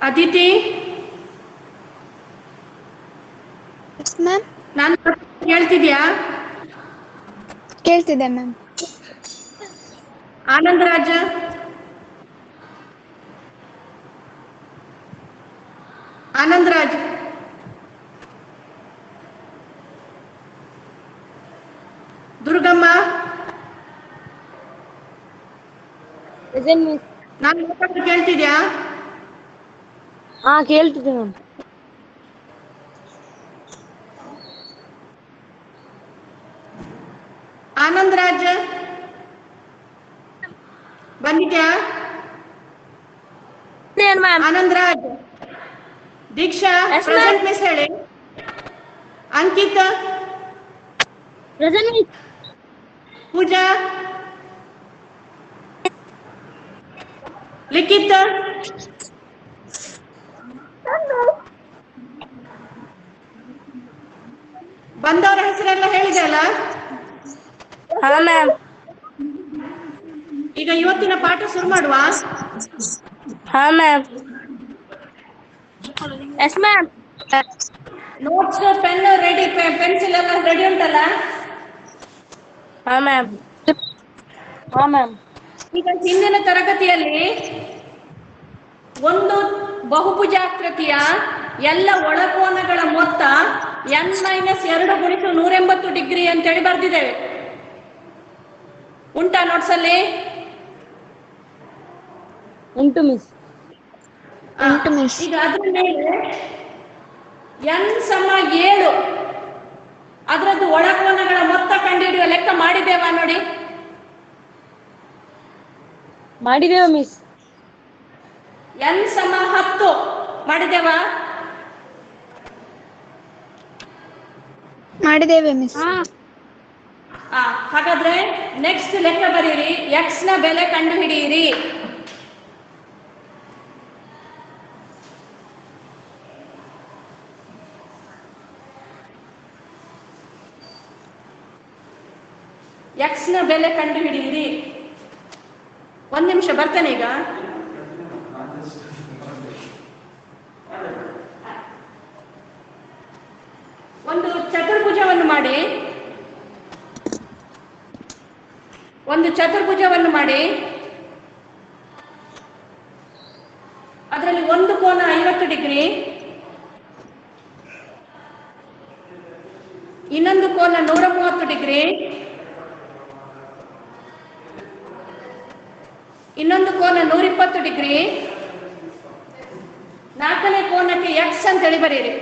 ಅದಿತಿ, ನಾನು ಕೇಳ್ತಿದ್ಯಾ? ಕೇಳ್ತಿದೆ ಮ್ಯಾಮ್. ಆನಂದರಾಜ, ಆನಂದರಾಜ್, ದುರ್ಗಮ್ಮ, ನಾನು ಮಾತಾಡೋದು ಕೇಳ್ತಿದ್ಯಾ? ಹಾ ಕೇಳ್ತಿದೆ ಮ್ಯಾಮ್. ಆನಂದರಾಜ್ ಬಂದಿದ್ಯಾ? ಆನಂದರಾಜ್, ದೀಕ್ಷಾ ಪ್ರೆಸೆಂಟ್ ಮಿಸ್ ಹೇಳಿ. ಅಂಕಿತ್, ಪೂಜಾ, ಲಿಖಿತ್, ಬಂದವರ ಹೆಸರೆಲ್ಲ ಹೇಳಿದೆ ಅಲ್ಲ? ಹಾ ಮ್ಯಾಮ್. ಈಗ ಇವತ್ತಿನ ಪಾಠ ಶುರು ಮಾಡುವ. ಹಾ ma'am. Yes ma'am. Notes, pen ready, pencil ಎಲ್ಲ ರೆಡಿ ಉಂಟಲ್ಲ? ಹಾ ಮ್ಯಾಮ್. ಹಾ ಮ್ಯಾಮ್. ಈಗ ಹಿಂದಿನ ತರಗತಿಯಲ್ಲಿ ಒಂದು ಬಹುಭುಜಾಕೃತಿಯ ಎಲ್ಲ ಒಳಕೋನಗಳ ಮೊತ್ತ n-2 × 180 ಡಿಗ್ರಿ ಅಂತೇಳಿ ಬರ್ದಿದ್ದೇವೆ. ಉಂಟಾ ನೋಟ್ಸ್ ಅಲ್ಲಿ? ಉಂಟು ಮಿಸ್. ಈಗ ಅದ್ರ ಮೇಲೆ n=7 ಅದರದ್ದು ಒಳಕೋನಗಳ ಮೊತ್ತ ಕಂಡುಹಿಡಿಯುವ ಲೆಕ್ಕ ಮಾಡಿದ್ದೇವಾ ನೋಡಿ? ಮಾಡಿದ್ದೇವೆ ಮಿಸ್. n=10 ಮಾಡಿದ್ದೇವಾ? ಮಾಡಿದ್ದೇವೆ ಮಿಸ್. ಹಾಗಾದ್ರೆ ನೆಕ್ಸ್ಟ್ ಲೆಕ್ಕ ಬರೀರಿ. x ನ ಬೆಲೆ ಕಂಡು ಹಿಡಿಯಿರಿ. x ನ ಬೆಲೆ ಕಂಡು ಹಿಡಿಯಿರಿ. ಒಂದು ನಿಮಿಷ ಬರ್ತೇನೆ ಈಗ. ಒಂದು ಚತುರ್ಭುಜವನ್ನು ಮಾಡಿ, ಅದರಲ್ಲಿ ಒಂದು ಕೋನ 50 ಡಿಗ್ರಿ, ಇನ್ನೊಂದು ಕೋನ 130 ಡಿಗ್ರಿ, ಇನ್ನೊಂದು ಕೋನ 120 ಡಿಗ್ರಿ, ನಾಲ್ಕನೇ ಕೋನಕ್ಕೆ x ಅಂತೇಳಿ ಬರೀರಿ.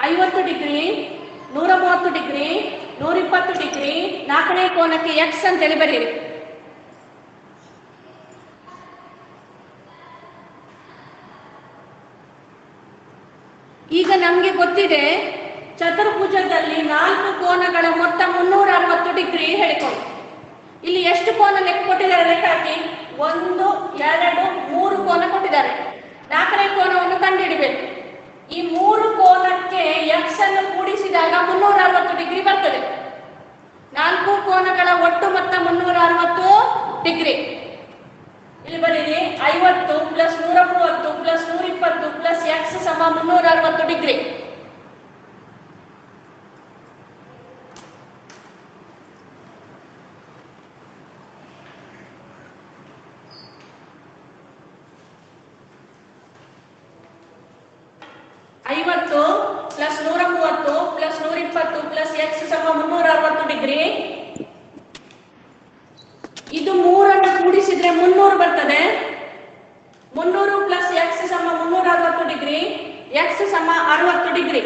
50 ಡಿಗ್ರಿ, 130 ಡಿಗ್ರಿ, 120 ಡಿಗ್ರಿ, ನಾಲ್ಕನೇ ಕೋನಕ್ಕೆ x ಅಂತೇಳಿ ಬರೀರಿ. ಈಗ ನಮ್ಗೆ ಗೊತ್ತಿದೆ ಚತುರ್ಭುಜದಲ್ಲಿ 4 ಕೋನಗಳ ಮೊತ್ತ 360 ಡಿಗ್ರಿ ಹೇಳಿಕೊಂಡು. ಇಲ್ಲಿ ಎಷ್ಟು ಕೋನ ಲೆಕ್ಕ ಕೊಟ್ಟಿದ್ದಾರೆ ಲೆಕ್ಕ ಹಾಕಿ. 1, 2, 3 ಕೋನ ಕೊಟ್ಟಿದ್ದಾರೆ. ನಾಲ್ಕನೇ ಕೋನವನ್ನು ಕಂಡುಹಿಡಿಬೇಕು. ಈ 3 ಕೋನಕ್ಕೆ x ಅನ್ನು ಕೂಡಿಸಿದಾಗ 360 ಡಿಗ್ರಿ ಬರ್ತದೆ. 4 ಕೋನಗಳ ಒಟ್ಟು ಮೊತ್ತ 360 ಡಿಗ್ರಿ. ಇಲ್ಲಿ ಬರೀರಿ 50 + 130 + 120 + x = 360 ಡಿಗ್ರಿ. ಇದು 3 ಕೂಡಿಸಿದ್ರೆ 300 ಬರ್ತದೆ. 300 + x = 360 ಡಿಗ್ರಿ. x = 60 degree.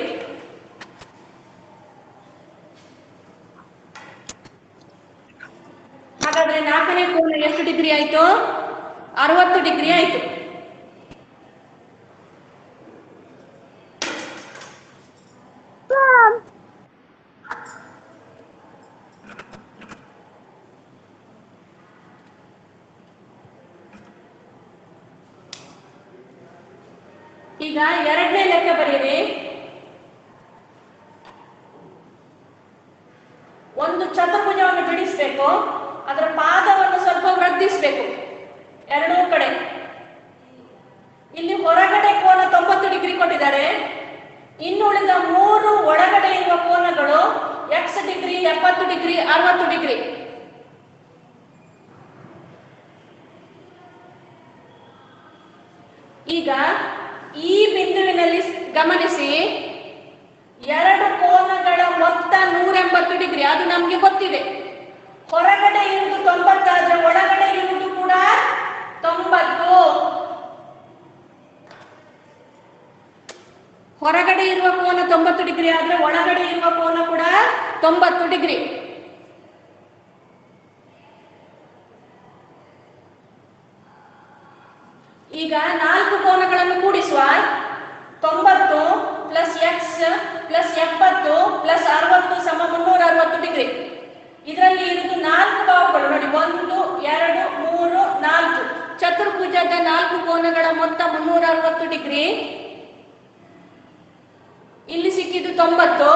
ಹಾಗಾದ್ರೆ ನಾಲ್ಕನೇ ಕೋನ ಎಷ್ಟು ಡಿಗ್ರಿ ಆಯ್ತು? 60 ಡಿಗ್ರಿ ಆಯ್ತು. ಈಗ ಎರಡನೇ ಲೆಕ್ಕ ಬರೀರಿ. ಒಂದು ಚತುರ್ಭುಜವನ್ನು ಬಿಡಿಸಬೇಕು, ಅದರ ಪಾದವನ್ನು ಸ್ವಲ್ಪ ವೃದ್ಧಿಸಬೇಕು ಎರಡೂ ಕಡೆ. ಇರುವ ಕೋನಗಳು x ಡಿಗ್ರಿ, 70 ಡಿಗ್ರಿ, 60 ಡಿಗ್ರಿ. ಈಗ ಈ ಬಿಂದುವಿನಲ್ಲಿ ಗಮನಿಸಿ, ಎರಡು ಕೋನಗಳ ಮೊತ್ತ 180 ಡಿಗ್ರಿ, ಅದು ನಮ್ಗೆ ಗೊತ್ತಿದೆ. ಹೊರಗಡೆ ಇರುವುದು 90 ಆದ್ರೆ ಒಳಗಡೆ ಇರುವುದು ಕೂಡ 90. ಹೊರಗಡೆ ಇರುವ ಕೋನ 90 ಡಿಗ್ರಿ ಆದ್ರೆ ಒಳಗಡೆ ಇರುವ ಕೋನ ಕೂಡ 90 ಡಿಗ್ರಿ. ಈಗ 4 ಕೋನಗಳನ್ನು ಕೂಡಿಸುವ. 90 ಪ್ಲಸ್ ಎಕ್ಸ್ ಪ್ಲಸ್ 70 ಪ್ಲಸ್ 60 ಸಮ 360 ಡಿಗ್ರಿ. ಇದರಲ್ಲಿ ಇರುವುದು 4 ಬಾಹುಗಳು ನೋಡಿ, 1 2 3 4. ಚತುರ್ಭುಜದ 4 ಕೋನಗಳ ಮೊತ್ತ 360 ಡಿಗ್ರಿ. ಇಲ್ಲಿ ಸಿಕ್ಕಿದ್ದು 90,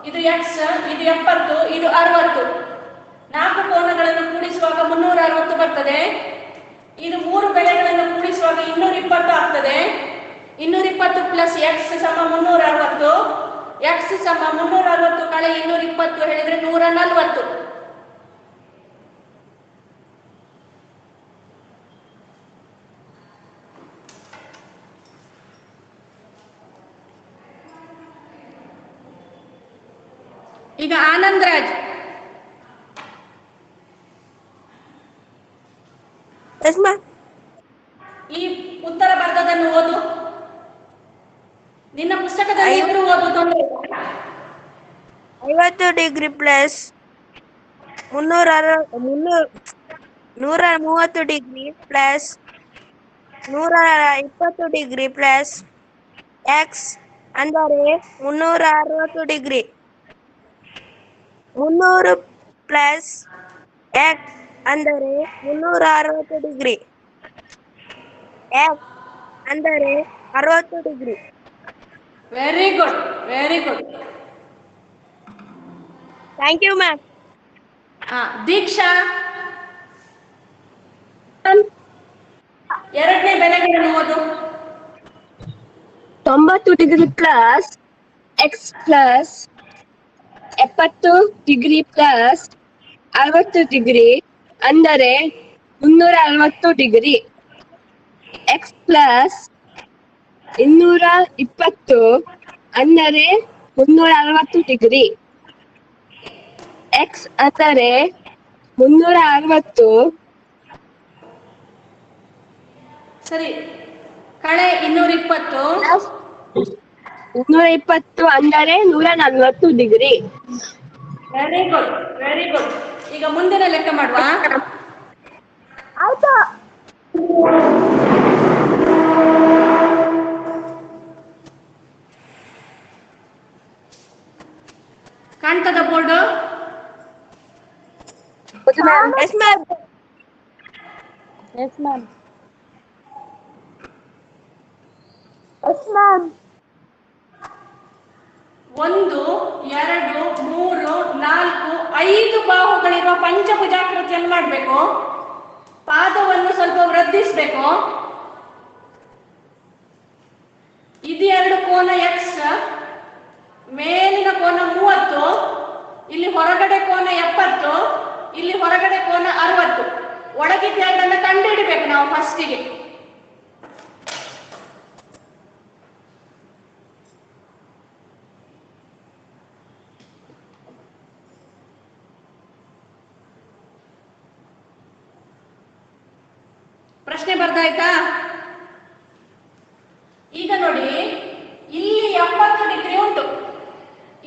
ಇದು ಎಕ್ಸ್, ಇದು 70, ಇದು 60. 4 ಕೋನಗಳನ್ನು ಕೂಡಿಸುವಾಗ 360 ಬರ್ತದೆ. ಇದು 3 ಬೆಲೆಗಳನ್ನು ಕೂಡಿಸುವಾಗ 220 ಆಗ್ತದೆ. 220 ಪ್ಲಸ್ ಎಕ್ಸ್ ಸಮ 360. ಎಕ್ಸ್ ಸಮ 360 ಕಳೆ 220 ಹೇಳಿದ್ರೆ 140. ಈಗ ಆನಂದ್ ರಾಜ್, ಈ ಉತ್ತರ ಬರ್ದದನ್ನು ಓದು. ನಿನ್ನ ಪುಸ್ತಕದಲ್ಲಿ ಇದ್ರು ಓದು, ತೊಂದರೆ. 50 degree plus 130 degree plus 120 degree plus X ಅಂದರೆ 360 ಡಿಗ್ರಿ. 300 ಪ್ಲಸ್ ಎಕ್ಸ್ ಅಂದರೆ 360 ಡಿಗ್ರಿ. ಎಕ್ಸ್ ಅಂದರೆ 60 degree. Very good, very good. Thank you ma'am. Deeksha, ಎರಡನೇ ಬೆಲೆಗಳನ್ನು ಓದು. 90 degree plus X plus 70 degree plus 60 degree ಅಂದರೆ 360 ಡಿಗ್ರಿ. ಎಕ್ಸ್ ಪ್ಲಸ್ 220 ಅಂದರೆ 360 ಡಿಗ್ರಿ. ಎಕ್ಸ್ ಅಂದರೆ 360 ಸರಿ, ಕಳೆ 220. 220 ಅಂದರೆ 140 degree. Very good, very good. ಈಗ ಮುಂದಿನ ಲೆಕ್ಕ ಮಾಡುವ. ಆಯ್ತಾ? ಕಾಣ್ತದ board? Yes ma'am. Yes ma'am. Yes ma'am. 1 2 3 4 5 ಬಾಹುಗಳಿರುವ ಪಂಚಭುಜಾಕೃತಿಯನ್ನು ಮಾಡಬೇಕು. ಪಾದವನ್ನು ಸ್ವಲ್ಪ ವೃದ್ಧಿಸಬೇಕು. ಇದು 2 ಕೋನ ಎಕ್ಸ್, ಮೇಲಿನ ಕೋನ 30, ಇಲ್ಲಿ ಹೊರಗಡೆ ಕೋನ 70, ಇಲ್ಲಿ ಹೊರಗಡೆ ಕೋನ 60. ಒಳಗಿದ್ದ ಎರಡನ್ನು ಕಂಡುಹಿಡಬೇಕು ನಾವು ಫಸ್ಟಿಗೆ. ಪ್ರಶ್ನೆ ಬರ್ದಾಯ್ತಾ? ಈಗ ನೋಡಿ, ಇಲ್ಲಿ 70 ಡಿಗ್ರಿ ಉಂಟು,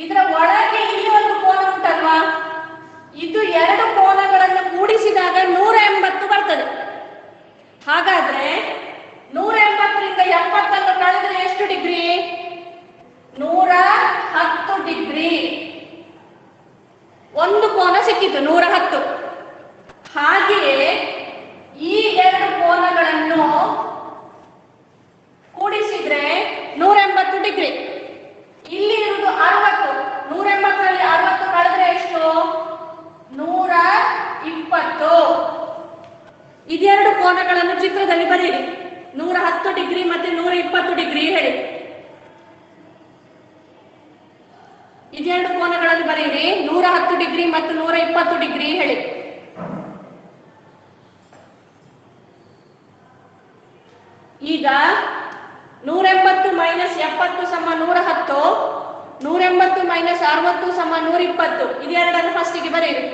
ಇದರ ಒಳಗೆ ಇಲ್ಲಿ ಒಂದು ಕೋನ ಉಂಟಲ್ವಾ, ಇದು 2 ಕೋನಗಳನ್ನು ಕೂಡಿಸಿದಾಗ 180 ಬರ್ತದೆ. ಹಾಗಾದ್ರೆ 180ರಿಂದ 70 ಕಳೆದ್ರೆ ಎಷ್ಟು ಡಿಗ್ರಿ? 110 ಡಿಗ್ರಿ. ಒಂದು ಕೋನ ಸಿಕ್ಕಿತು 110. ಹಾಗೆಯೇ ಈ 2 ಕೋನಗಳನ್ನು ಕೂಡಿಸಿದ್ರೆ 180 ಡಿಗ್ರಿ. ಇಲ್ಲಿ ಇರುವುದು 60. 180ರಲ್ಲಿ 60 ಕಳೆದ್ರೆ ಎಷ್ಟು? 120. ಇದೆರಡು ಕೋನಗಳನ್ನು ಚಿತ್ರದಲ್ಲಿ ಬರೀರಿ. 110 ಡಿಗ್ರಿ ಮತ್ತೆ 120 ಡಿಗ್ರಿ ಹೇಳಿ. ಇದೆರಡು ಕೋನಗಳಲ್ಲಿ ಬರೆಯಿರಿ. 110 ಡಿಗ್ರಿ ಮತ್ತು 120 ಡಿಗ್ರಿ ಹೇಳಿ. ಈಗ 180 ಮೈನಸ್ 70 ಸಮ 110, 180 ಮೈನಸ್ 60 ಸಮ 120. ಇದೆರಡನ್ನು ಫಸ್ಟಿಗೆ ಬರೆಯಿರಿ.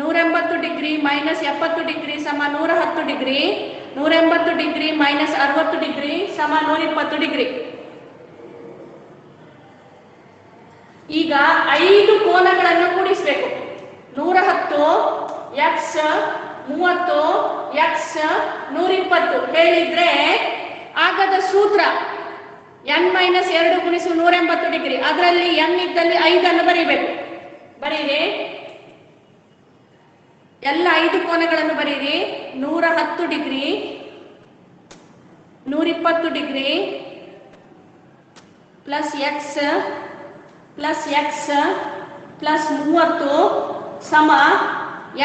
180 ಡಿಗ್ರಿ ಮೈನಸ್ 70 ಡಿಗ್ರಿ ಸಮ 110 ಡಿಗ್ರಿ, 180 ಡಿಗ್ರಿ ಮೈನಸ್ 60 ಡಿಗ್ರಿ ಸಮ 120 ಡಿಗ್ರಿ. ಈಗ 5 ಕೋನಗಳನ್ನು ಕೂಡಿಸಬೇಕು. 110 ಎಕ್ಸ್ 30 ಎಕ್ಸ್ 120 ಹೇಳಿದ್ರೆ ಆಗದ ಸೂತ್ರ n ಮೈನಸ್ 2 ಗುಣಿಸು 180 ಡಿಗ್ರಿ. ಅದರಲ್ಲಿ n ಇದ್ದಲ್ಲಿ 5 ಬರೀಬೇಕು. ಬರೀರಿ, ಎಲ್ಲ 5 ಕೋನಗಳನ್ನು ಬರೀರಿ. 110 degree, 120 degree plus X plus X plus 30 ಸಮ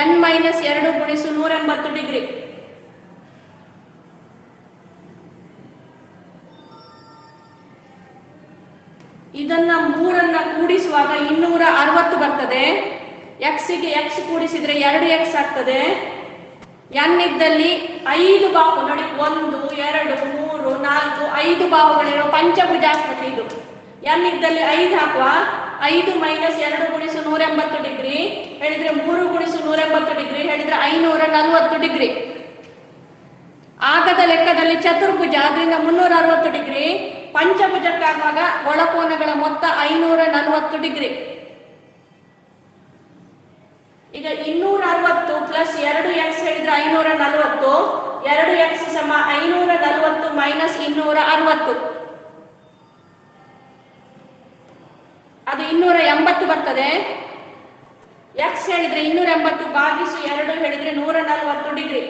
n ಮೈನಸ್ 2 ಗುಣಿಸು 180 ಡಿಗ್ರಿ. ಇದನ್ನ 3 ಕೂಡಿಸುವಾಗ 260 ಬರ್ತದೆ. ಎಕ್ಸ್ಗೆ ಎಕ್ಸ್ ಕೂಡಿಸಿದ್ರೆ 2x ಆಗ್ತದೆ. n ಇದ್ದಲ್ಲಿ 5 ಬಾಹು ನೋಡಿ, 1 2 3 4 5 ಬಾಹುಗಳಿರೋ ಪಂಚಭುಜಾಕೃತಿ ಇದು. n ಇದ್ದಲ್ಲಿ 5 ಹಾಕುವ. 5 ಮೈನಸ್ 2 ಗುಣಿಸು 180 ಡಿಗ್ರಿ ಹೇಳಿದ್ರೆ 3 ಗುಣಿಸು 180 ಡಿಗ್ರಿ ಹೇಳಿದ್ರೆ 540 ಡಿಗ್ರಿ. ಆಗದ ಲೆಕ್ಕದಲ್ಲಿ ಚತುರ್ಭುಜ, ಅದರಿಂದ 360 ಡಿಗ್ರಿ. ಪಂಚಭುಜಕ್ಕಾಗುವಾಗ ಒಳಕೋನಗಳ ಮೊತ್ತ 540 ಡಿಗ್ರಿ. ಈಗ 260 ಪ್ಲಸ್ 2x ಹೇಳಿದ್ರೆ 540, 2x ಸಮ 540 ಮೈನಸ್ 260, ಅದು 280 ಬರ್ತದೆ. x ಹೇಳಿದ್ರೆ 280 ಭಾಗಿಸು 2 ಹೇಳಿದ್ರೆ 140 ಡಿಗ್ರಿ.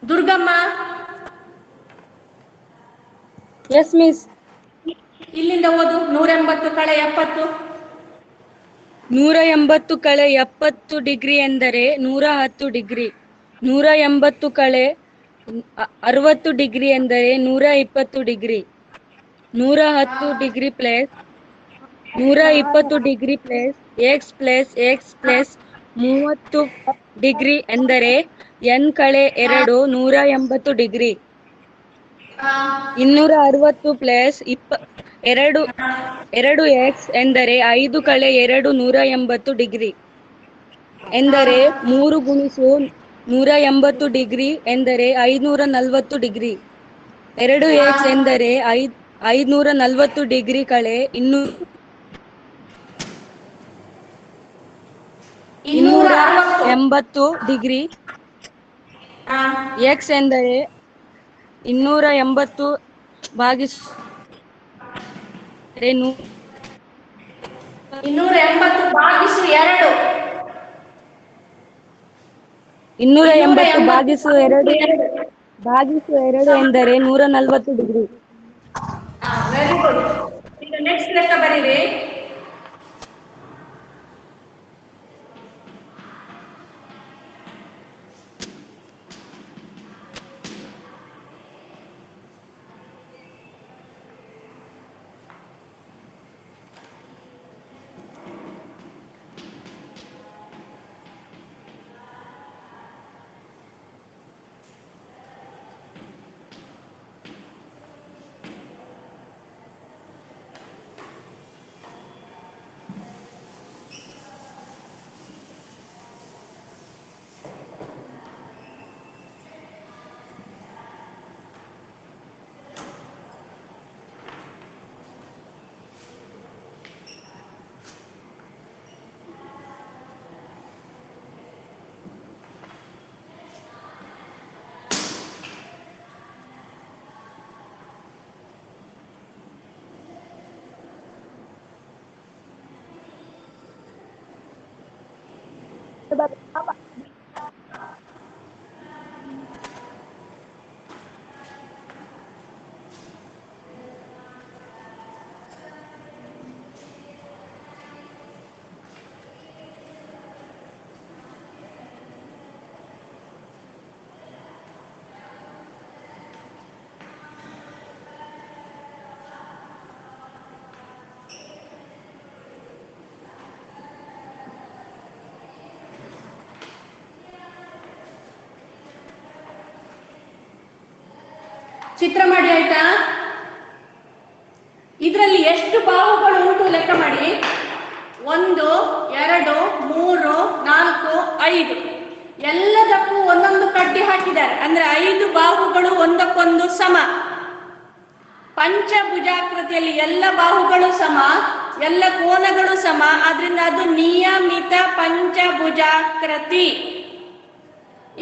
Durgamma, yes miss. ಇಲ್ಲಿಂದ ಓದು. 180 ಕಳೆ 70. 180 ಕಳೆ 70 ಡಿಗ್ರಿ ಎಂದರೆ 110 ಡಿಗ್ರಿ. 180 ಕಳೆ 60 ಡಿಗ್ರಿ ಎಂದರೆ 120 degree. 110 degree plus 120 degree plus X plus 30 degree ಎಂದರೆ n ಕಳೆ 2 180 ಡಿಗ್ರಿ. 260 ಪ್ಲಸ್ 2 ಎಕ್ಸ್ ಎಂದರೆ 5 ಕಳೆ 2 180 ಡಿಗ್ರಿ ಎಂದರೆ 3 ಗುಣಿಸು 180 ಡಿಗ್ರಿ ಎಂದರೆ 540 ಡಿಗ್ರಿ. 2 ಎಕ್ಸ್ ಎಂದರೆ 540 ಡಿಗ್ರಿ ಕಳೆ 280 ಡಿಗ್ರಿ. ಎಕ್ಸ್ ಎಂದರೆ 280 ಭಾಗಿಸು 280 ಭಾಗಿಸು 2. 280 ಭಾಗಿಸು 2 ಎಂದರೆ 140 ಡಿಗ್ರಿ. Very good. ಈಗ ನೆಕ್ಸ್ಟ್ ಲೆಕ್ಕ ಬರೀರಿ. ಚಿತ್ರ ಮಾಡಿ ಆಯ್ತಾ? ಇದರಲ್ಲಿ ಎಷ್ಟು ಬಾಹುಗಳು ಉಂಟು ಲೆಕ್ಕ ಮಾಡಿ. 1 2 3 4 5 ಎಲ್ಲದಕ್ಕೂ ಒಂದೊಂದು ಕಡ್ಡಿ ಹಾಕಿದ್ದಾರೆ. ಅಂದ್ರೆ 5 ಬಾಹುಗಳು ಒಂದಕ್ಕೊಂದು ಸಮ. ಪಂಚಭುಜಾಕೃತಿಯಲ್ಲಿ ಎಲ್ಲ ಬಾಹುಗಳು ಸಮ, ಎಲ್ಲ ಕೋನಗಳು ಸಮ. ಆದ್ರಿಂದ ಅದು ನಿಯಮಿತ ಪಂಚಭುಜಾಕೃತಿ.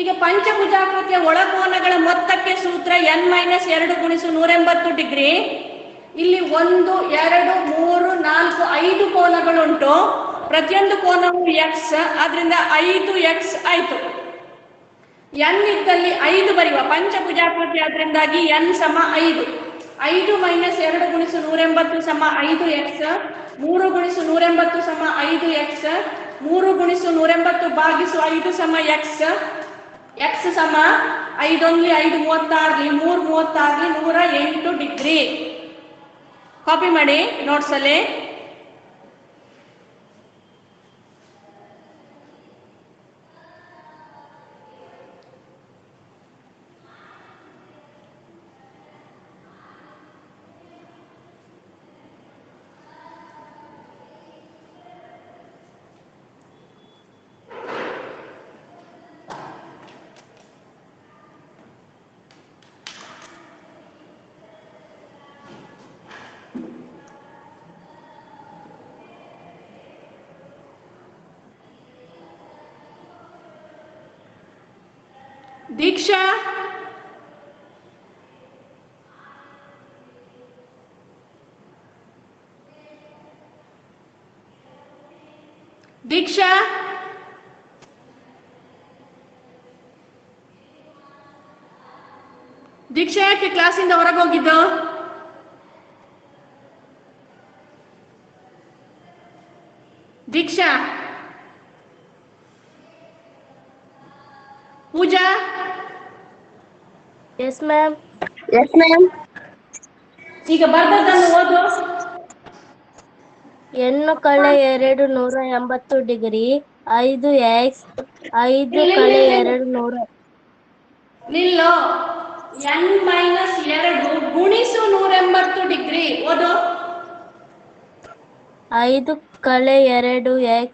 ಈಗ ಪಂಚಭುಜಾಕೃತಿಯ ಒಳಕೋನಗಳ ಮೊತ್ತಕ್ಕೆ ಸೂತ್ರ n-2 ಗುಣಿಸು 180 ಡಿಗ್ರಿ. ಇಲ್ಲಿ 1 2 3 4 5 ಕೋನಗಳುಂಟು. ಪ್ರತಿಯೊಂದು ಕೋನವು x, ಆದ್ರಿಂದ 5x ಆಯ್ತು. n ಇದ್ದಲ್ಲಿ 5 ಬರೆಯುವ. ಪಂಚಭುಜಾಕೃತಿ ಆದ್ರಿಂದಾಗಿ n ಸಮ 5. 5 - 2 ಗುಣಿಸು 180 ಸಮ 5x. 3 ಗುಣಿಸು 180 ಸಮ 5x. 3 ಗುಣಿಸು 180 ಭಾಗಿಸು 5 ಸಮ x. x ಸಮ 5 5 36 3 36 108 ಡಿಗ್ರಿ. ಕಾಪಿ ಮಾಡಿ ನೋಟ್ಸ್ ಅಲ್ಲಿ. ದೀಕ್ಷಾ, ದೀಕ್ಷಾ, ದೀಕ್ಷಾ ಯಾಕೆ ಕ್ಲಾಸಿಂದ ಹೊರಗೆ ಹೋಗಿದ್ದು? ದೀಕ್ಷಾ, ಪೂಜಾ, ಎಸ್ ಮ್ಯಾಮ್. Yes, ma'am. ಈಗ ಬರ್ದದ್ದನ್ನು ಓದು. n - 2 180 degree. 5x 5 - 2 100. ನಿಲ್ಲೋ. n-2 ಗುಣಿಸು 180 ಡಿಗ್ರಿ. ಓದು. 5 - 2x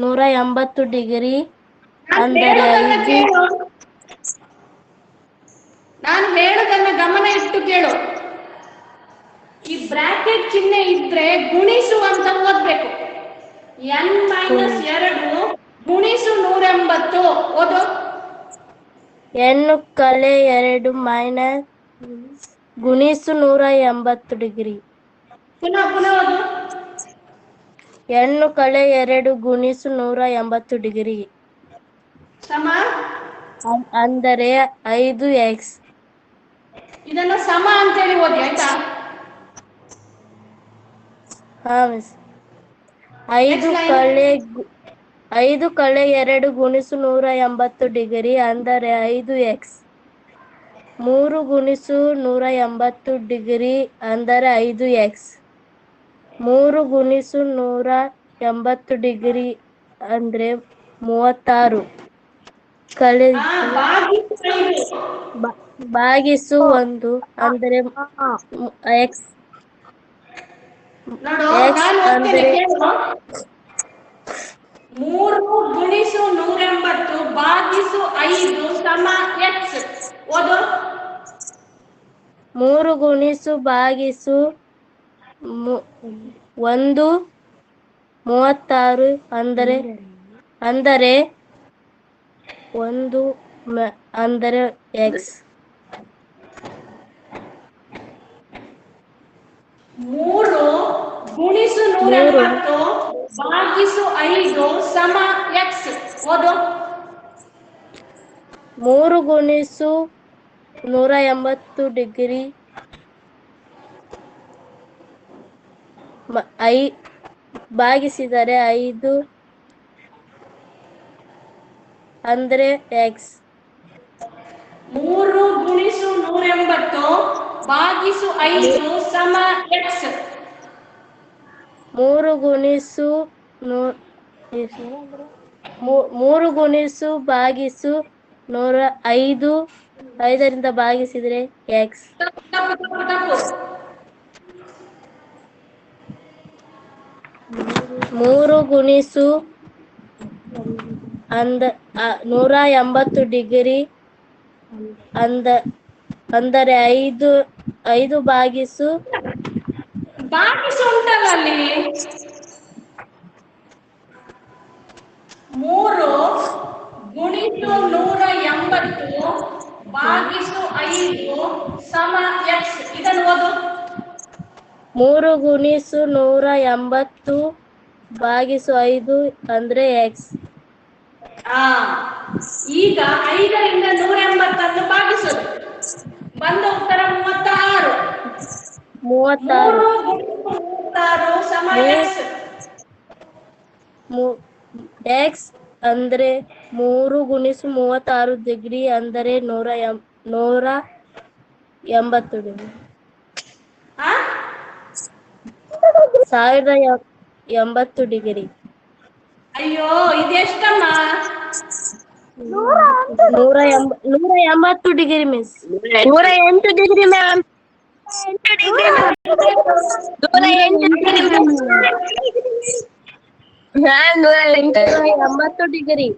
180 ಡಿಗ್ರಿ. ಅಂದರೆ 5. ನಾನು ಹೇಳೋದನ್ನ ಗಮನ ಇಟ್ಟು ಕೇಳು. ಈ ಬ್ರಾಕೆಟ್ ಚಿಹ್ನೆ ಇದ್ರೆ ಗುಣಿಸು ಅಂತ ಓದ್ಬೇಕು. n-2 ಗುಣಿಸು 180. ಓದು. n - 2 ಗುಣಿಸು 180 ಡಿಗ್ರಿ. ಪುನಃ ಓದು. n - 2 ಗುಣಿಸು 180 ಡಿಗ್ರಿ ಸಮ ಅಂದರೆ 5x. ಇದನ್ನ ಸಮ ಅಂತೇಳಿ ಓದಿ ಆಯ್ತಾ? ಹಾ ಮಿಸ್. 5 - 2 ಗುಣಿಸು 180 ಡಿಗ್ರಿ ಅಂದರೆ 5x. 3 ಗುಣಿಸು 180 ಡಿಗ್ರಿ ಅಂದರೆ 5x. 3 ಗುಣಿಸು 180 ಡಿಗ್ರಿ ಅಂದ್ರೆ 36 ಭಾಗಿಸು 1 ಅಂದರೆ x. ನೋಡು, x ನಾನು ಅಂದರೆ ಕೇಳು. 3 ಗುಣಿಸು 180 ಭಾಗಿಸು 5 ಸಮ x. ಓದು. 3 ಗುಣಿಸು ಭಾಗಿಸು 1 36 ಅಂದರೆ 1 ಅಂದರೆ x. 3 ಗುಣಿಸು 180 ಭಾಗಿಸು 5 ಸಮ x. ಓದು. 3 ಗುಣಿಸು 180 ಡಿಗ್ರಿ ಭಾಗಿಸಿದರೆ 5 ಅಂದರೆ x. 3 ಗುಣಿಸು 180 ಭಾಗಿಸು 5 ಸಮ x. 3 ಗುಣಿಸು 3 ಗುಣಿಸು ಭಾಗಿಸು 5 5ರಿಂದ ಭಾಗಿಸಿದ್ರೆ ಎಕ್ಸ್. ತಪ್ಪು. 3 ಗುಣಿಸು 180 ಡಿಗ್ರಿ ಅಂದರೆ 5 ಭಾಗಿಸು ಭಾಗಿಸು ಉಂಟಲ್ಲ ಅಲ್ಲಿ 3 ಗುಣಿಸು 180 ಭಾಗಿಸು 5 ಸಮ ಎಕ್ಸ್. ಇದನ್ನು ಓದು. 3 ಗುಣಿಸು 180 ಭಾಗಿಸು 5 ಅಂದ್ರೆ ಎಕ್ಸ್. ಈಗ 5ರಿಂದ 180 ಭಾಗಿಸೋದು ಬಂದ ಉತ್ತರ 36. 36 36 ಸಮ ಎಕ್ಸ್. ಎಕ್ಸ್ ಅಂದ್ರೆ 3 ಗುಣಿಸು 36 ಡಿಗ್ರಿ ಅಂದರೆ 180 ಡಿಗ್ರಿ. 1080 ಡಿಗ್ರಿ. ಅಯ್ಯೋ ಇದೆಷ್ಟಮ್ಮ? 180 degree miss. 108 degree ma'am. 180 degree.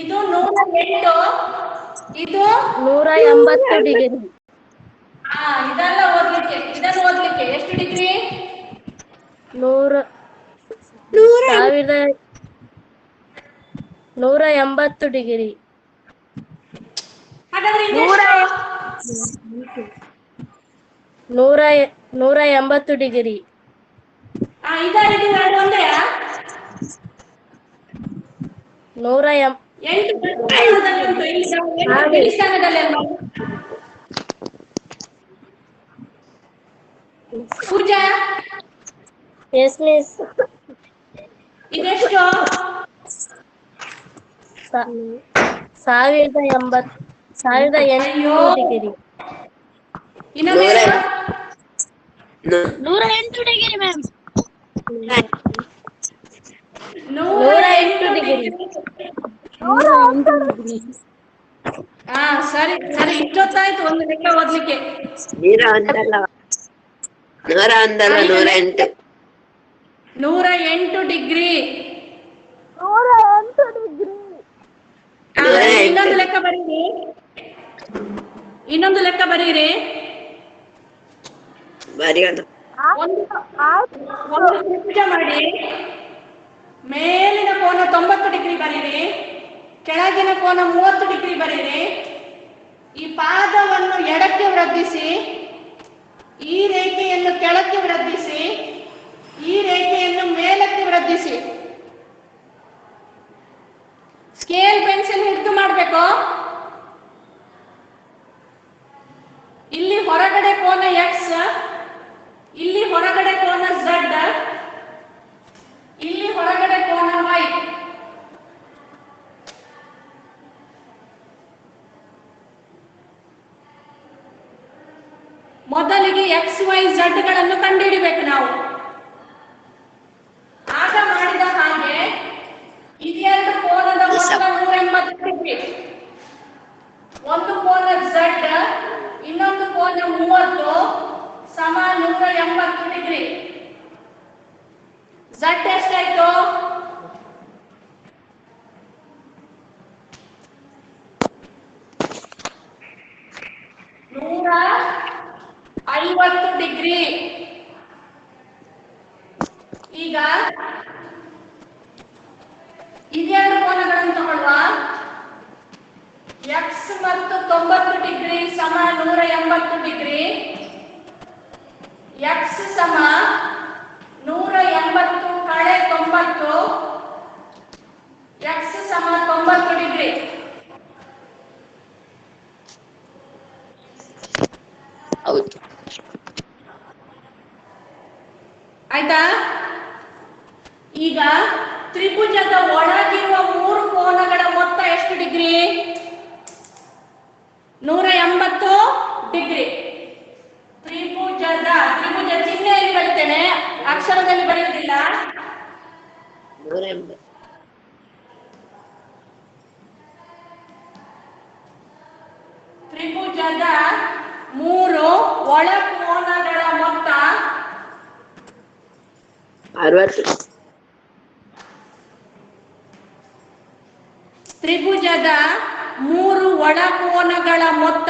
ಇದು 108, ಇದು 180 ಡಿಗ್ರಿ. ಇದೆಲ್ಲ ಓದ್ಲಿಕ್ಕೆ, ಇದನ್ನು ಓದ್ಲಿಕ್ಕೆ ಎಷ್ಟು ಡಿಗ್ರಿ? 180 ಡಿಗ್ರಿ. ಹಾಗಾದ್ರೆ 180 ಡಿಗ್ರಿ. ಇದು ಎರಡು ಒಂದೇ. 8 ಉಂಟು ಇಲ್ಲಿ ಸ್ಥಾನದಲ್ಲಿ ಅಲ್ವಾ? ಪೂಜಾ ಎಸ್ ಮಿಸ್. ಇದೆಷ್ಟು? 1080 ಡಿಗ್ರಿ. ಇನ್ನೊಮ್ಮೆ 108 ಡಿಗ್ರಿ ಮ್ಯಾಮ್. 108 ಡಿಗ್ರಿ. ಸರಿ ಸರಿ, ಇಷ್ಟೊತ್ತಾಯ್ತು ಒಂದು ಲೆಕ್ಕ ಓದ್ಲಿಕ್ಕೆ. 108 108 ಡಿಗ್ರಿ. ಇನ್ನೊಂದು ಲೆಕ್ಕ ಬರೀರಿ, ಇನ್ನೊಂದು ಲೆಕ್ಕ ಬರೀರಿ. ಒಂದು ತ್ರಿಭುಜ ಮಾಡಿ, ಮೇಲಿನ ಕೋನ 90 ಡಿಗ್ರಿ ಬರೀರಿ, ಕೆಳಗಿನ ಕೋನ 30 ಡಿಗ್ರಿ ಬರೀರಿ. ಈ ಪಾದವನ್ನು ಎಡಕ್ಕೆ ವೃದ್ಧಿಸಿ, ಈ ರೇಖೆಯನ್ನು ಕೆಳಕ್ಕೆ ವೃದ್ಧಿಸಿ, ಈ ರೇಖೆಯನ್ನು ಮೇಲಕ್ಕೆ ವೃದ್ಧಿಸಿ. ಸ್ಕೇಲ್ ಪೆನ್ಸಿಲ್ ಹಿಡಿದು ಮಾಡಬೇಕು. ಇಲ್ಲಿ ಹೊರಗಡೆ ಕೋನ ಎಕ್ಸ್, ಇಲ್ಲಿ ಹೊರಗಡೆ ಕೋನ ಝಡ್, ಇಲ್ಲಿ ಹೊರಗಡೆ ಕೋನ ವೈ. ಮೊದಲಿಗೆ ಎಕ್ಸ್ ವೈ ಝಡ್ ಗಳನ್ನು ಕಂಡುಹಿಡಿಬೇಕು ನಾವು. ಆಗ ಮಾಡಿದ ಹಾಗೆ ಇದೆರಡು ಕೋನದ ಮೊತ್ತ 180 ಡಿಗ್ರಿ. ಒಂದು ಕೋನ ಝಡ್, ಇನ್ನೊಂದು ಕೋನ 30 ಸಮ 180 ಡಿಗ್ರಿ. ಝಡ್ ಎಷ್ಟಾಯ್ತು? 150 ಡಿಗ್ರಿ. ಈಗ ಇದೆರಡು ಕೋನಗಳನ್ನು ತಗೊಳ್ಳುವ. ಎಕ್ಸ್ ಮತ್ತು 90 ಡಿಗ್ರಿ ಸಮ 180 ಡಿಗ್ರಿ. ಎಕ್ಸ್ ಸಮ 180 ಕಳೆ 90, ಎಕ್ಸ್ ಸಮ 90 ಡಿಗ್ರಿ. ಹೌದು. ಆಯ್ತಾ? ಈಗ ತ್ರಿಭುಜದ ಒಳಗಿರುವ 3 ಕೋನಗಳ ಮೊತ್ತ ಎಷ್ಟು ಡಿಗ್ರಿ? 180 ಡಿಗ್ರಿ. ತ್ರಿಭುಜ ಚಿಹ್ನೆಯಲ್ಲಿ ಬರೀತೇನೆ, ಅಕ್ಷರದಲ್ಲಿ ಬರೆಯುವುದಿಲ್ಲ. 180 ತ್ರಿಭುಜದ 3 ಒಳ ಕೋನಗಳ ಮೊತ್ತ 60. ತ್ರಿಭುಜದ 3 ಒಳ ಕೋನಗಳ ಮೊತ್ತ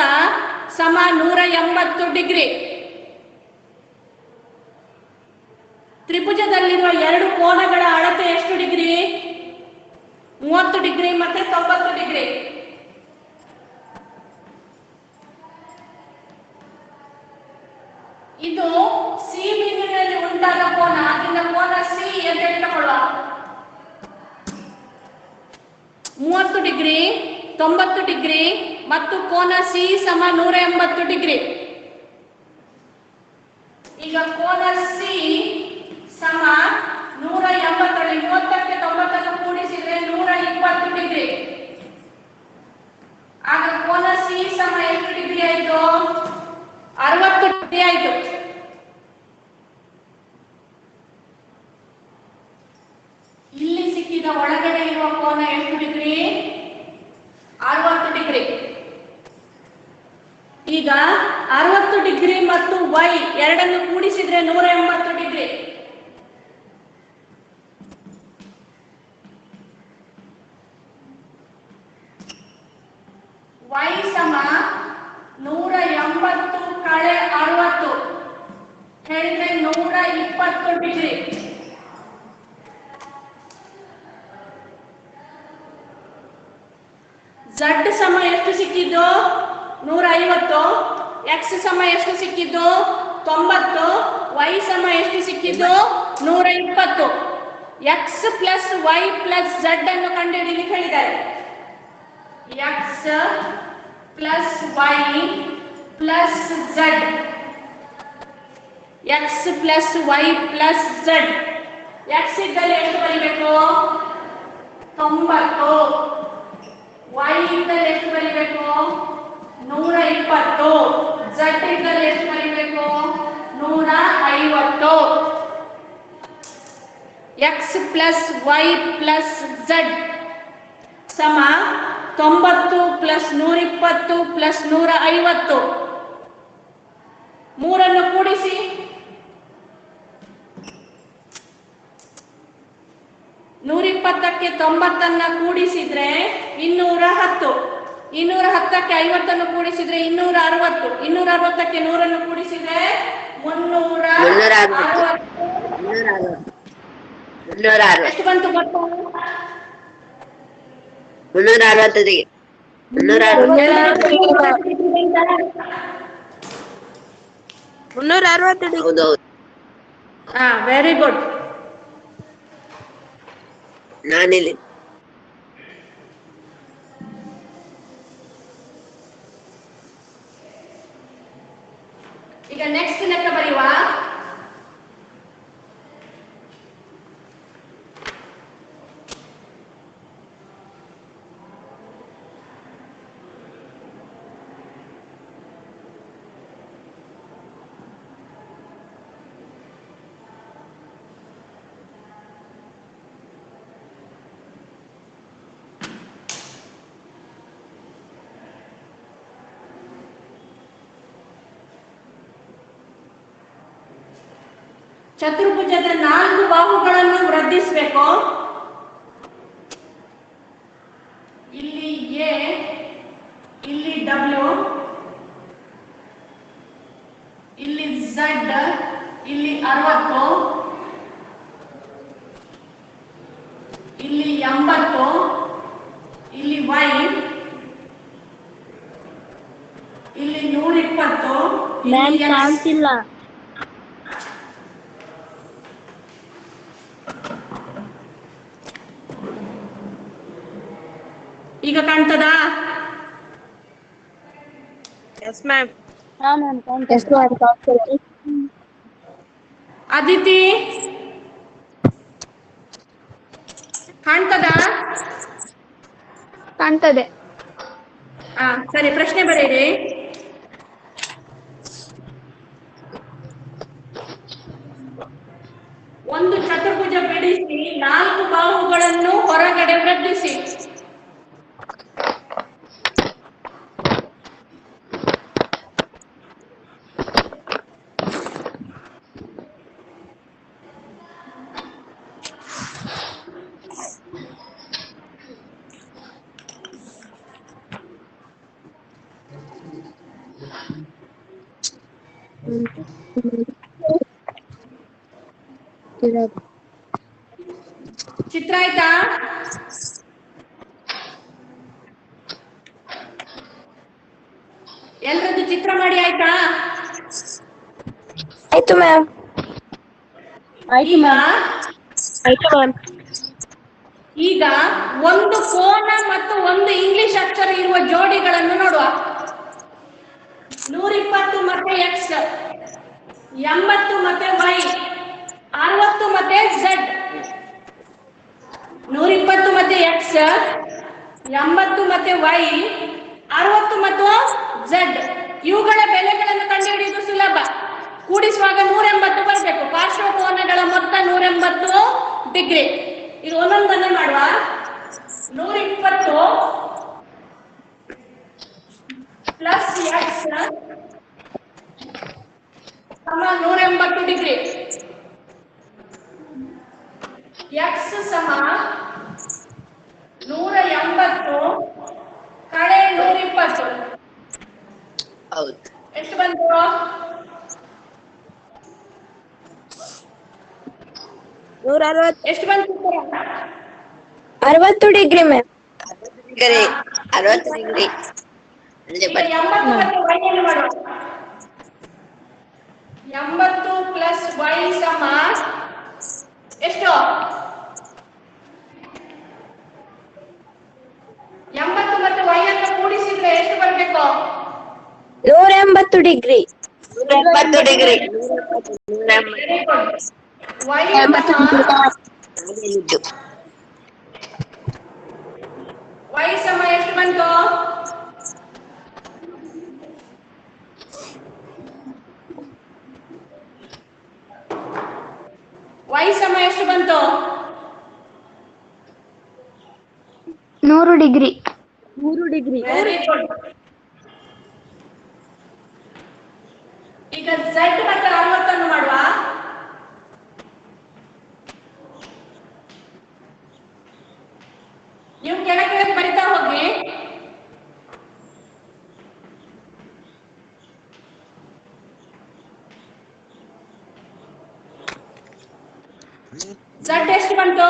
ಸಮ 180 ಡಿಗ್ರಿ. ತ್ರಿಭುಜದಲ್ಲಿರುವ 2 ಕೋನಗಳ ಅಳತೆ ಎಷ್ಟು ಡಿಗ್ರಿ? 30 ಡಿಗ್ರಿ ಮತ್ತೆ 90 ಡಿಗ್ರಿ. ಇದು ಸಿ ಬಿಂದುವಿನಲ್ಲಿ ಉಂಟಾದ ಕೋನ, ಅದರಿಂದ ಕೋನ ಸಿ ಅಂತ ಇಟ್ಟುಕೊಳ್ಳುವ. 30 ಡಿಗ್ರಿ, 90 ಡಿಗ್ರಿ ಮತ್ತು ಕೋನ ಸಿ ಸಮ 180 ಡಿಗ್ರಿ. ಈಗ ಕೋನ ಸಿ ಸಮ 180ರಲ್ಲಿ 30ಕ್ಕೆ 90ನ್ನು ಕೂಡಿಸಿದ್ರೆ 120 ಡಿಗ್ರಿ. ಆಗ ಕೋನ ಸಿ ಸಮ ಎಷ್ಟು ಡಿಗ್ರಿ ಆಯ್ತು? 60 ಡಿಗ್ರಿ ಆಯ್ತು. ಇಲ್ಲಿ ಸಿಕ್ಕಿದ ಒಳಗಡೆ ಇರುವ ಕೋನ ಎಷ್ಟು ಡಿಗ್ರಿ? 60 ಡಿಗ್ರಿ. ಈಗ 60 ಡಿಗ್ರಿ ಮತ್ತು ವೈ ಎರಡನ್ನು ಕೂಡಿಸಿದ್ರೆ 180 ಡಿಗ್ರಿ. ವೈ ಸಮ 180 ಕಳೆ 60 ಹೇಳಿದ್ರೆ 120 ಡಿಗ್ರಿ. ಝಡ್ ಸಮ ಎಷ್ಟು ಸಿಕ್ಕಿದ್ದು? 150. ಎಕ್ಸ್ ಸಮ ಎಷ್ಟು ಸಿಕ್ಕಿದ್ದು? 90. ವೈ ಸಮ ಎಷ್ಟು ಸಿಕ್ಕಿದ್ದು? 120. X plus Y plus Z ಅನ್ನು ಕಂಡುಹಿಡಿಯಲಿಕ್ಕೆ ಹೇಳಿದ್ದಾರೆ. X plus Y plus Z. X plus Y plus Z. X ಇದ್ದಲ್ಲಿ ಎಷ್ಟು ಬರೀಬೇಕು? 90. ವೈ ಇದ್ದಲ್ಲಿ ಎಷ್ಟು ಬರೀಬೇಕು? 120. ಝಡ್ ಇದ್ದಲ್ಲಿ ಎಷ್ಟು ಬರೀಬೇಕು? 150. X plus Y plus Z ಸಮ 90 ಪ್ಲಸ್ 120 ಪ್ಲಸ್ 150. ಮೂರನ್ನು ಕೂಡಿಸಿ. 120ಕ್ಕೆ 90ನ್ನ ಕೂಡಿಸಿದ್ರೆ 210. 210ಕ್ಕೆ 50ನ್ನು ಕೂಡಿಸಿದ್ರೆ 260. 260ಕ್ಕೆ 100ನ್ನು ಕೂಡಿಸಿದ್ರೆ 360. ಎಷ್ಟು ಬಂತು ಗೊತ್ತಾ? 360. 360. ಹೌದೌದು. ಹಾ, ವೆರಿ ಗುಡ್. ನಾನಿಲ್ಲಿ ಈಗ ನೆಕ್ಸ್ಟ್ ಲೆಕ್ಕ ಬರೆಯುವ. ಚತುರ್ಭುಜದ 4 ಬಾಹುಗಳನ್ನು ವೃದ್ಧಿಸಬೇಕು. ಇಲ್ಲಿ ಎ, ಇಲ್ಲಿ ಡಬ್ಲ್ಯೂ, ಇಲ್ಲಿ ಝಡ್, ಇಲ್ಲಿ 60, ಇಲ್ಲಿ 80, ಇಲ್ಲಿ ವೈ, ಇಲ್ಲಿ 120. ಮ್ಯಾಮ್ ಕಾಣ್ತಿಲ್ಲ. ಈಗ ಕಾಣ್ತದಾ? Yes ma'am. ಹಾ ಮ್ಯಾಮ್ ಕಾಣ್ತಿಲ್ಲ. ಅದಿತಿ ಕಾಣ್ತದಾ? ಕಾಣ್ತದೆ. ಸರಿ, ಪ್ರಶ್ನೆ ಬರೆಯಿರಿ. ಒಂದು ಚತುರ್ಭುಜ ಬಿಡಿಸಿ 4 ಬಾಹುಗಳನ್ನು ಹೊರಗಡೆ ವೃದ್ಧಿಸಿ. ಚಿತ್ರ ಆಯ್ತಾ? ಎಲ್ರದ್ದು ಚಿತ್ರ ಮಾಡಿ ಆಯ್ತಾ? ಆಯ್ತು ಮ್ಯಾಮ್. ಆಯ್ತು ಈಗ ಮ್ಯಾಮ್. ಆಯ್ತು ಮ್ಯಾಮ್. ಈಗ ಒಂದು ಕೋನ ಮತ್ತು ಒಂದು ಇಂಗ್ಲಿಷ್ ಅಕ್ಷರ ಇರುವ ಜೋಡಿಗಳನ್ನು ನೋಡುವ. 120 ಮತ್ತೆ ಎಕ್ಸ್, 80 ಮತ್ತೆ ವೈ, 60 ಮತ್ತೆ ಝೆಡ್. 120 ಮತ್ತೆ ಎಕ್ಸ್, 80 ಮತ್ತೆ ವೈ, 60 ಮತ್ತು ಝೆಡ್. ಇವುಗಳ ಬೆಲೆಗಳನ್ನು ಕಂಡುಹಿಡಿಯುವುದು ಸುಲಭ. ಕೂಡಿಸುವಾಗ 180 ಬರಬೇಕು. ಪಾರ್ಶ್ವಕೋನಗಳ ಮೊತ್ತ 180 ಡಿಗ್ರಿ. ಇದು ಒಂದೊಂದನ್ನು ಮಾಡುವ. 120 ಪ್ಲಸ್ ಎಕ್ಸ್ ಸಮ 180 ಡಿಗ್ರಿ. ಎಕ್ಸ್ ಸಮ 180 ಕಳೆ 120 ಹೌದು. ಎಷ್ಟು ಬಂತು? 160. ಎಷ್ಟು ಬಂತು? 60 ಡಿಗ್ರಿ ಮ್ಯಾಮ್. 60 ಡಿಗ್ರಿ ಅಂದ್ರೆ ಈಗ 80 ಮತ್ತೆ ವೈ ಅನ್ನು ಮಾಡುವ. 80 ಪ್ಲಸ್ ವೈ ಸಮ ಎಷ್ಟು? 80 ಮತ್ತು ವೈ ಅನ್ನು ಕೂಡಿಸಿದ್ರೆ ಎಷ್ಟು ಬರಬೇಕು? 180 ಡಿಗ್ರಿ. 180 ಡಿಗ್ರಿ. ವೈ ವೈ ಸಮ ಎಷ್ಟು ಬಂತು? ವೈ ಸಮ ಎಷ್ಟು ಬಂತು? 100 ಡಿಗ್ರಿ. 100 ಡಿಗ್ರಿ. Very good. ಈಗ ಝೆಡ್ ಮತ್ತು 60 ಅನ್ನು ಮಾಡುವ. ನೀವು ಕೆಳಗೆ ಬರಿತಾ ಹೋಗಿ. ಝೆಡ್ ಎಷ್ಟು ಬಂತು?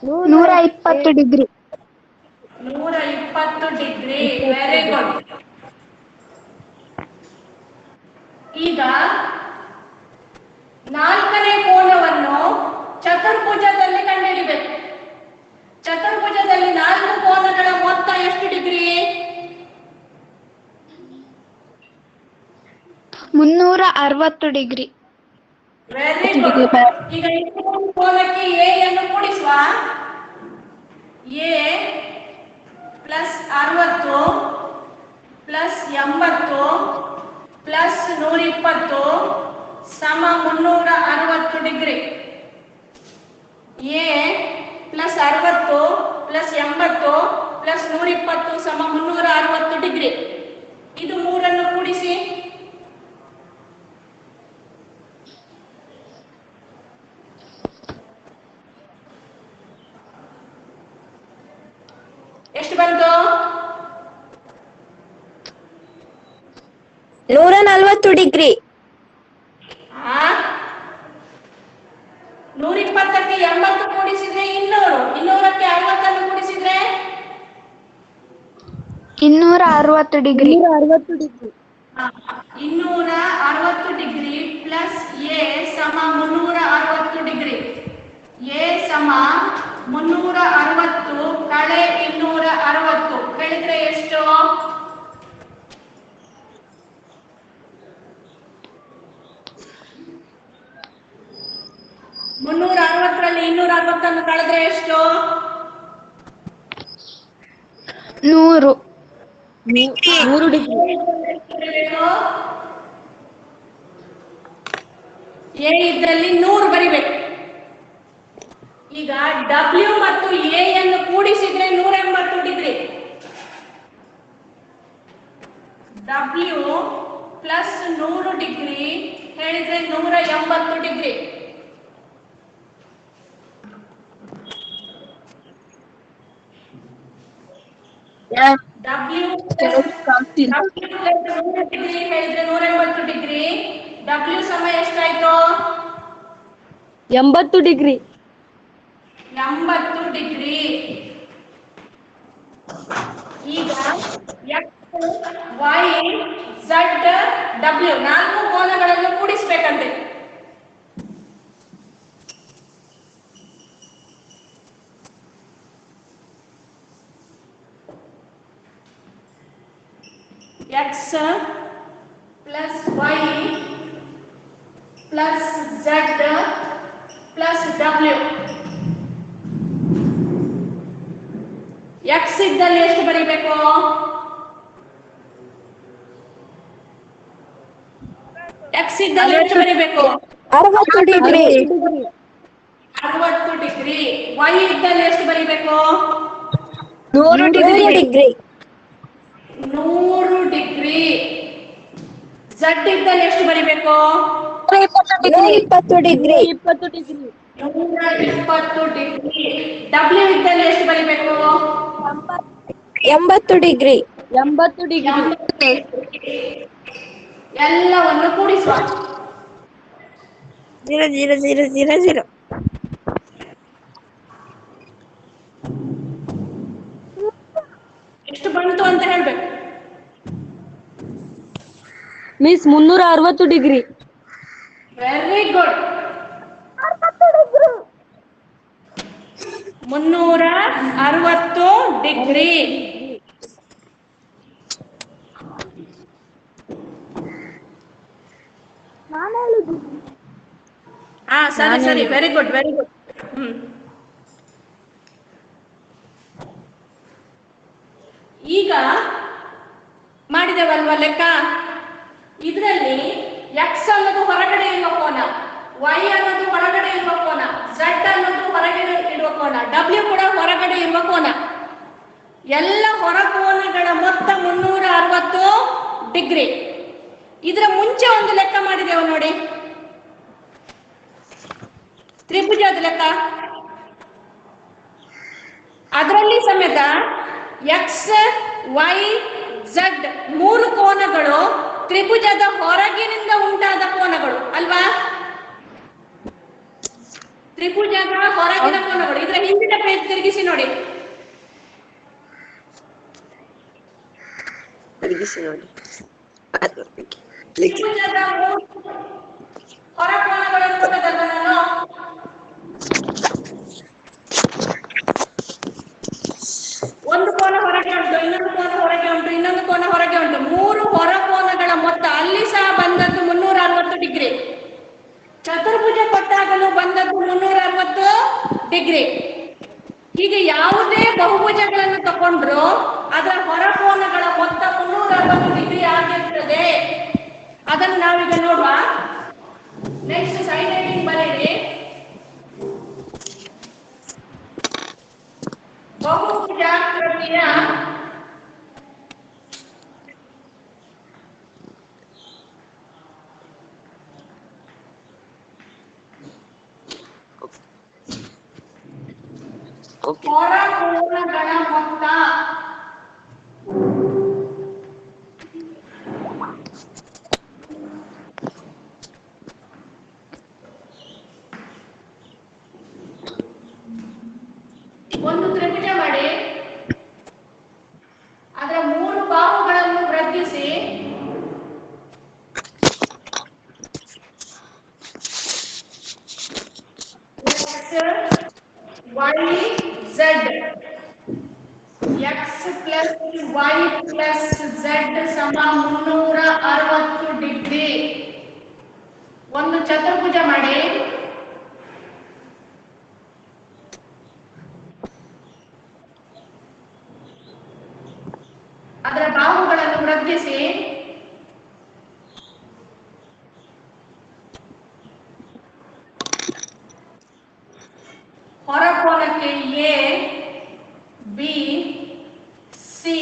120 ಡಿಗ್ರಿ. 120 ಡಿಗ್ರಿ. Very good. ಈಗ ನಾಲ್ಕನೇ ಕೋನವನ್ನು ಚತುರ್ಭುಜದಲ್ಲಿ ಕಂಡುಹಿಡಿಬೇಕು. ಚತುರ್ಭುಜದಲ್ಲಿ 4 ಕೋನಗಳ ಮೊತ್ತ ಎಷ್ಟು ಡಿಗ್ರಿ? 360 ಡಿಗ್ರಿ. Very good. ಈಗ ಇನ್ನೊಂದು ಕೋನಕ್ಕೆ ಎ ಅನ್ನು ಕೂಡಿಸುವ. ಎ ಪ್ಲಸ್ 60 ಪ್ಲಸ್ 80 ಪ್ಲಸ್ 120 ಸಮ 360 degree. A plus 60 plus 80 plus 120 ಸಮ 360 ಡಿಗ್ರಿ. ಇದು ಮೂರನ್ನು ಕೂಡಿಸಿ. ಎಷ್ಟು ಬಂತು? 140 ಡಿಗ್ರಿ. 120ಕ್ಕೆ 80 ಕೂಡಿಸಿದ್ರೆ 200. 200ಕ್ಕೆ 60 ಕೂಡಿಸಿದ್ರೆ 260 degree. 260 degree. 260 degree plus A ಸಮ 360 ಡಿಗ್ರಿ. ಎ ಸಮ 360 ಕಳೆ 260 ಕಳೆದ್ರೆ ಎಷ್ಟು? 360ರಲ್ಲಿ 260 ಕಳೆದ್ರೆ ಎಷ್ಟು? 100. 100 ಡಿಗ್ರಿ. ಎ ಇದ್ರಲ್ಲಿ 100 ಬರಿಬೇಕು. ಈಗ ಡಬ್ಲ್ಯೂ ಮತ್ತು ಎ ಅನ್ನು ಕೂಡಿಸಿದ್ರೆ 180 ಡಿಗ್ರಿ. ಡಬ್ಲ್ಯೂ ಪ್ಲಸ್ 100 ಡಿಗ್ರಿ ಹೇಳಿದ್ರೆ 180 ಡಿಗ್ರಿ. ಡಬ್ಲ್ಯೂ ಡಿಗ್ರಿ ಹೇಳಿದ್ರೆ 180 ಡಿಗ್ರಿ. ಡಬ್ಲ್ಯೂ ಸಮ ಎಷ್ಟಾಯ್ತು? 80 ಡಿಗ್ರಿ. 80 ಡಿಗ್ರಿ. ಈಗ ಎಕ್ಸ್ ವೈ ಝಡ್ ಡಬ್ಲ್ಯೂ 4 ಕೋನಗಳನ್ನು ಕೂಡಿಸ್ಬೇಕಂತೆ. X plus Y plus Z plus W. X ಇದ್ದಲ್ಲಿ ಎಷ್ಟು ಬರೀಬೇಕು? ಎಕ್ಸ್ ಇದ್ದಲ್ಲಿ ಎಷ್ಟು ಬರೀಬೇಕು? 60 ಡಿಗ್ರಿ. 60 ಡಿಗ್ರಿ. ವೈ ಇದ್ದಲ್ಲಿ ಎಷ್ಟು ಬರೀಬೇಕು? 100 ಡಿಗ್ರಿ. 100 ಡಿಗ್ರಿ. ಝಡ್ ಇದ್ದಲ್ಲಿ ಎಷ್ಟು ಬರೀಬೇಕು? 120 ಡಿಗ್ರಿ. 20 ಡಿಗ್ರಿ. 120 ಡಿಗ್ರಿ. ಡಬ್ಲ್ಯೂ ಇದ್ದಲ್ಲಿ ಎಷ್ಟು ಬರೀಬೇಕು? 80 ಡಿಗ್ರಿ. 80 ಡಿಗ್ರಿ. ಎಲ್ಲವನ್ನು ಕೂಡಿಸುವ. 0 0 0 0 0. ಎಷ್ಟು ಬಂತು ಅಂತ ಹೇಳ್ಬೇಕು. Miss 360 degree. Very good. 360 degree. ಸರಿ ವೆರಿ ಗುಡ್ ವೆರಿ ಗುಡ್. ಈಗ ಮಾಡಿದೆವಲ್ವಾ ಲೆಕ್ಕ? ಇದರಲ್ಲಿ ಎಕ್ಸ್ ಅನ್ನೋದು ಹೊರಗಡೆ ಇರುವ ಕೋನ, ವೈ ಅನ್ನೋದು ಹೊರಗಡೆ ಇರುವ ಕೋನ, ಝಡ್ ಅನ್ನೋದು ಹೊರಗಡೆ ಇರುವ ಕೋನ, ಡಬ್ಲ್ಯೂ ಕೂಡ ಹೊರಗಡೆ ಇರುವ ಕೋನ. ಎಲ್ಲ ಹೊರ ಕೋನಗಳ ಮೊತ್ತ 360 ಡಿಗ್ರಿ. ಇದರ ಮುಂಚೆ ಒಂದು ಲೆಕ್ಕ ಮಾಡಿದೆವು ನೋಡಿ, ತ್ರಿಭುಜದ ಲೆಕ್ಕ. ಅದರಲ್ಲಿ ಸಮೇತ ಎಕ್ಸ್ ವೈ ಝಡ್ 3 ಕೋನಗಳು ತ್ರಿಭುಜದ ಹೊರಗಿನಿಂದ ಉಂಟಾದ ಕೋನಗಳು ಅಲ್ವಾ? ತ್ರಿಭುಜದ ಹೊರಗಿನ ಕೋನಗಳು. ಇದರ ಹಿಂದಿನ ಪೇಜ್ ತಿರುಗಿಸಿ ನೋಡಿ. ತ್ರಿಭುಜದ 3 ಹೊರ ಕೋನಗಳನ್ನು ಕೊಟ್ಟದಲ್ವ ನಾನು? ಒಂದು ಕೋನ ಹೊರಗೆ ಉಂಟು, ಇನ್ನೊಂದು ಕೋನ ಹೊರಗೆ ಉಂಟು, ಇನ್ನೊಂದು ಕೋನ ಹೊರಗೆ ಉಂಟು. 3 ಹೊರ ಕೋನಗಳ ಮೊತ್ತ ಅಲ್ಲಿ ಸಹ ಬಂದದ್ದು 360 ಡಿಗ್ರಿ. ಚತುರ್ಭುಜ ಕೊಟ್ಟಾಗಲೂ ಬಂದದ್ದು 360 ಡಿಗ್ರಿ. ಹೀಗೆ ಯಾವುದೇ ಬಹುಭುಜಗಳನ್ನು ತಗೊಂಡ್ರು ಅದರ ಹೊರ ಕೋನಗಳ ಮೊತ್ತ 360 ಡಿಗ್ರಿ ಆಗಿರ್ತದೆ. ಅದನ್ನು ನಾವೀಗ ನೋಡುವ. ನೆಕ್ಸ್ಟ್ ಸೈಡ್ ಹೆಡಿಂಗ್ ಬರೆಯಿರಿ. ಬಹುಭುಜಾಕೃತಿಯ ಹೊರ ಕೋನಗಳ ಮೊತ್ತ ಒಂದು ತ್ರಿಭುಜ ಮಾಡಿ ಅದರ 3 ಬಾಹುಗಳನ್ನು ವೃದ್ಧಿಸಿ Y Z X plus Y plus Z ಸಮ 360 ಡಿಗ್ರಿ. ಒಂದು ಚತುರ್ಭುಜ ಮಾಡಿ ಅದರ ಬಾಹುಗಳನ್ನು ವೃದ್ಧಿಸಿ ಹೊರಕೋನಕ್ಕೆ ಎ ಬಿ ಸಿ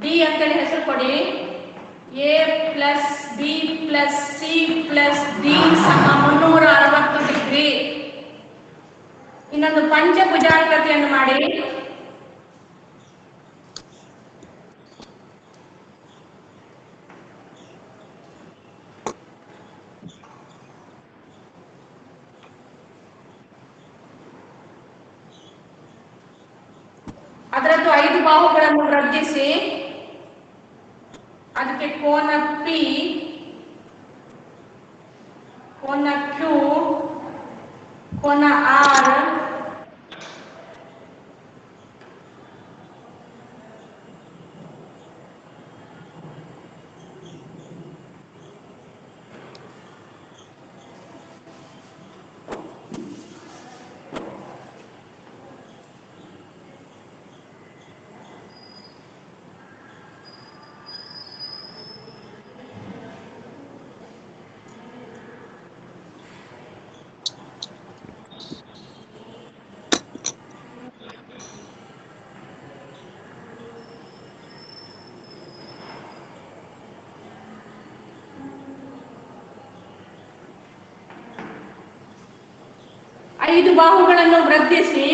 ಡಿ ಅಂತೇಳಿ ಹೆಸರು ಕೊಡಿ. A plus B plus C plus D ಸಮ 360 ಡಿಗ್ರಿ. ಇನ್ನೊಂದು ಪಂಚಭುಜಾಕೃತಿಯನ್ನು ಮಾಡಿ ಬಾಹುಗಳನ್ನು ವೃದ್ಧಿಸಿ ಅದಕ್ಕೆ ಕೋನ ಪಿ, ಕೋನ ಕ್ಯೂ, ಕೋನ ಆರ್, ಐದು ಬಾಹುಗಳನ್ನು ವೃದ್ಧಿಸಿ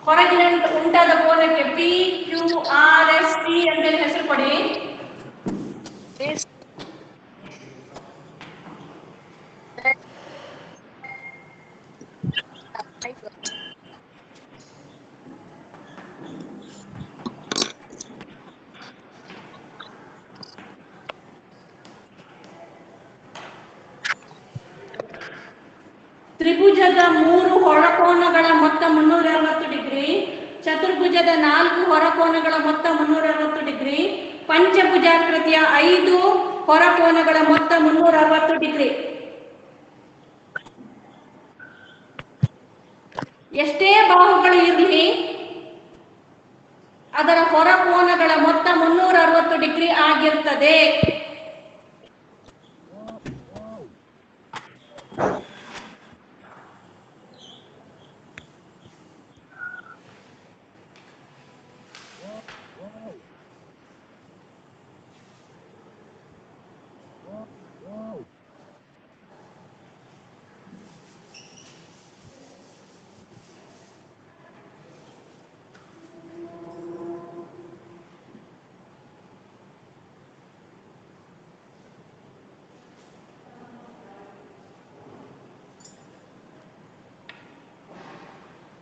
ಹೊರಗಿನ ಉಂಟಾದ ಕೋನಕ್ಕೆ P Q R S T ಅಂತೇಳಿ ಹೆಸರು ಕೊಡಿ. ತ್ರಿಭುಜದ 3 ಹೊರಕೋನಗಳ ಮೊತ್ತ 360 ಡಿಗ್ರಿ, ಚತುರ್ಭುಜದ 4 ಹೊರಕೋನಗಳ ಮೊತ್ತ 360 ಡಿಗ್ರಿ, ಪಂಚಭುಜಾಕೃತಿಯ 5 ಹೊರಕೋನಗಳ ಮೊತ್ತ 360 ಡಿಗ್ರಿ. ಎಷ್ಟೇ ಬಾಹುಗಳು ಇರಲಿ ಅದರ ಹೊರಕೋನಗಳ ಮೊತ್ತ 360 ಡಿಗ್ರಿ ಆಗಿರ್ತದೆ.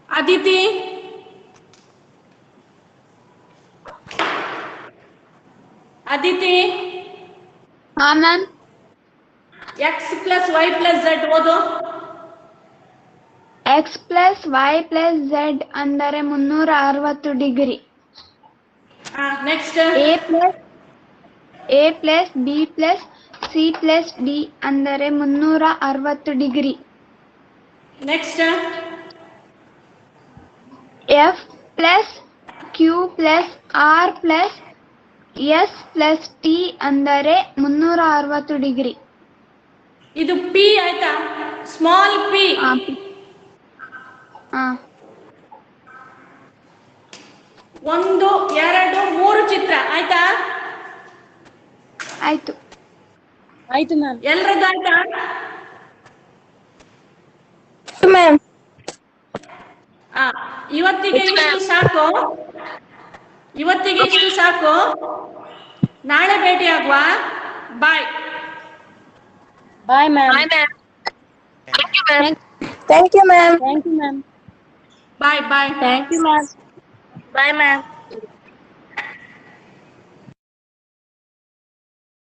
ಅದಿತಿ, ಅದಿತಿ, ಹಾ ma'am. X plus Y plus Z ಓದು. X plus Y plus Z ಅಂದರೆ 360 degree. Next A plus B plus C plus D ಅಂದರೆ 360 degree. Next F plus Q plus R plus S plus T ಅಂದರೆ 360 degree. ಇದು P ಆಯ್ತಾ, small P. 1 2 3 ಚಿತ್ರ ಆಯ್ತಾ? ಆಯ್ತು. ಆಯ್ತು ma'am. ಎಲ್ರದ್ದು ಆಯ್ತಾ? ಮ್ಯಾಮ್. ಇವತ್ತಿಗೆ ಇಷ್ಟು ಸಾಕು, ಇವತ್ತಿಗೆ ಇಷ್ಟು ಸಾಕು. ನಾಳೆ ಭೇಟಿ ಆಗುವ. Bye. Bye ma'am. Thank you ma'am. Thank you ma'am. Thank you ma'am. Bye bye. Thank you ma'am. Bye ma'am.